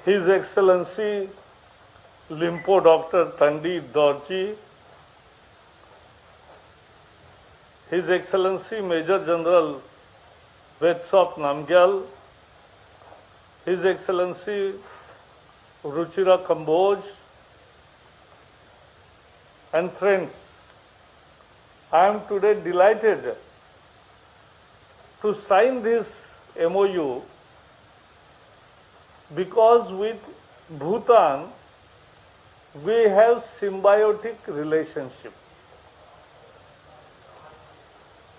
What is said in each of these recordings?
His Excellency Limpo Dr. Tandi Dorji, His Excellency Major General Vetsop Namgyal, His Excellency Ruchira Kamboj, and friends, I am today delighted to sign this MOU because with Bhutan we have symbiotic relationship.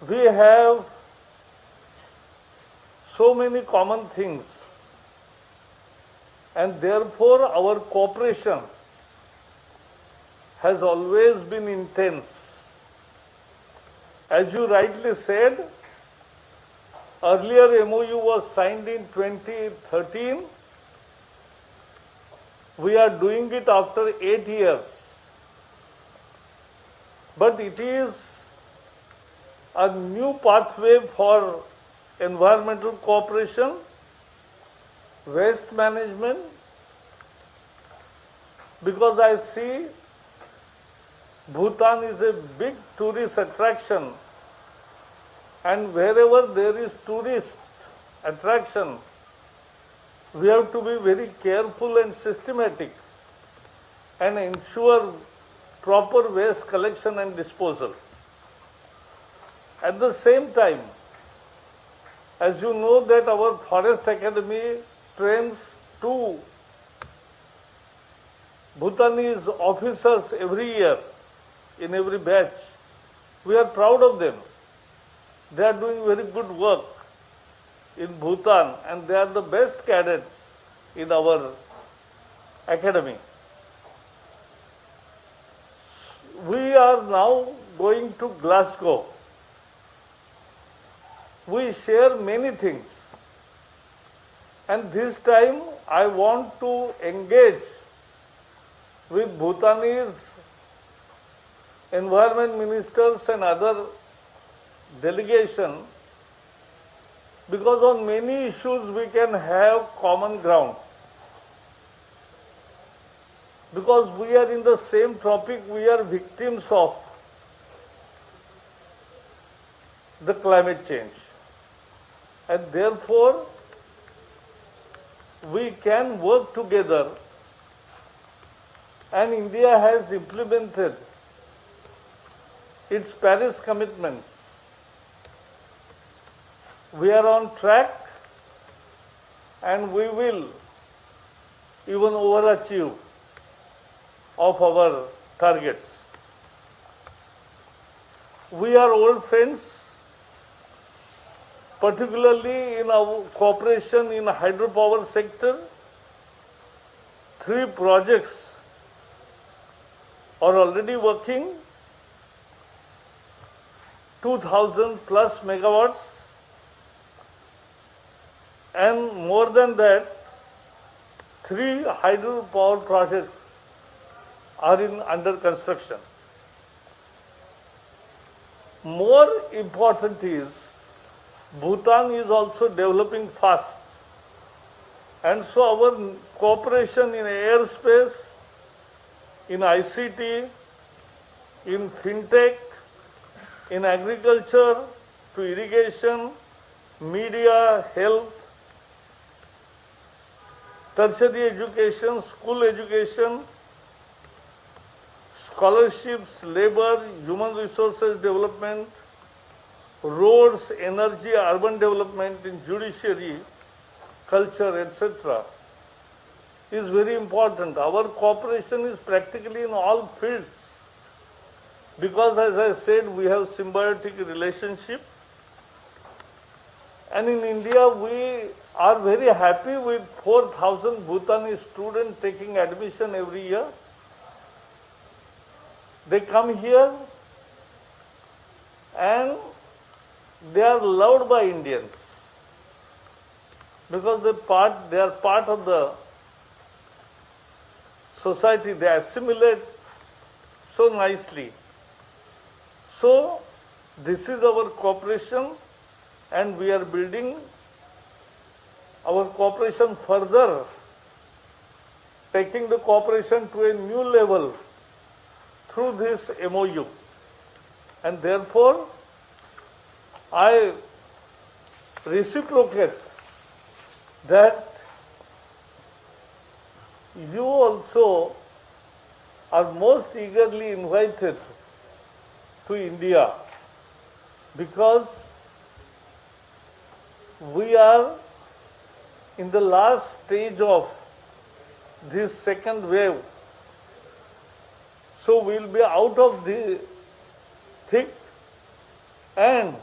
We have so many common things, and therefore our cooperation has always been intense. As you rightly said, earlier MOU was signed in 2013. We are doing it after 8 years. But it is a new pathway for environmental cooperation, waste management, because I see Bhutan is a big tourist attraction, and wherever there is tourist attraction, we have to be very careful and systematic and ensure proper waste collection and disposal. At the same time, as you know that our Forest Academy trains 2 Bhutanese officers every year in every batch. We are proud of them. They are doing very good work in Bhutan, and they are the best cadets in our academy. We are now going to Glasgow. We share many things, and this time I want to engage with Bhutanese environment ministers and other delegation, because on many issues we can have common ground. Because we are in the same topic, we are victims of the climate change. And therefore, we can work together, and India has implemented its Paris commitments. We are on track, and we will even overachieve of our targets. We are old friends, particularly in our cooperation in hydropower sector. 3 projects are already working, 2000 plus megawatts, and more than that, 3 hydropower projects are under construction. More important is, Bhutan is also developing fast, and so our cooperation in airspace, in ICT, in fintech, in agriculture, to irrigation, media, health, tertiary education, school education, scholarships, labor, human resources development, roads, energy, urban development, in judiciary, culture, etc. is very important. Our cooperation is practically in all fields, because as I said, we have symbiotic relationship. And in India, we are very happy with 4,000 Bhutanese students taking admission every year. They come here and they are loved by Indians, because they are part of the society. They assimilate so nicely. So this is our cooperation, and we are building our cooperation further taking the cooperation to a new level through this MOU. And therefore, I reciprocate that you also are most eagerly invited to India, because we are in the last stage of this second wave. So we will be out of the thick, and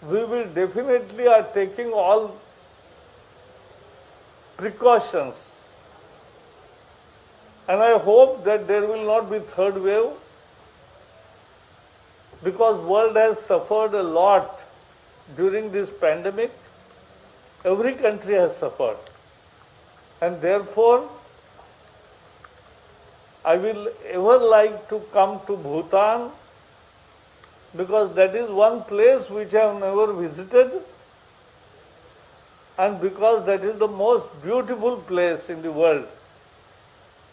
we will definitely are taking all precautions. And I hope that there will not be third wave, because world has suffered a lot during this pandemic. Every country has suffered. And therefore, I will ever like to come to Bhutan, because that is one place which I have never visited, and because that is the most beautiful place in the world.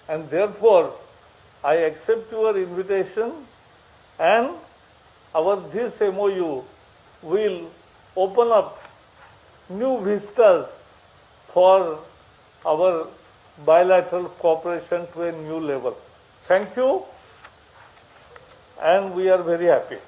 And therefore, I accept your invitation, and this MOU will open up new vistas for our bilateral cooperation to a new level. Thank you, and we are very happy.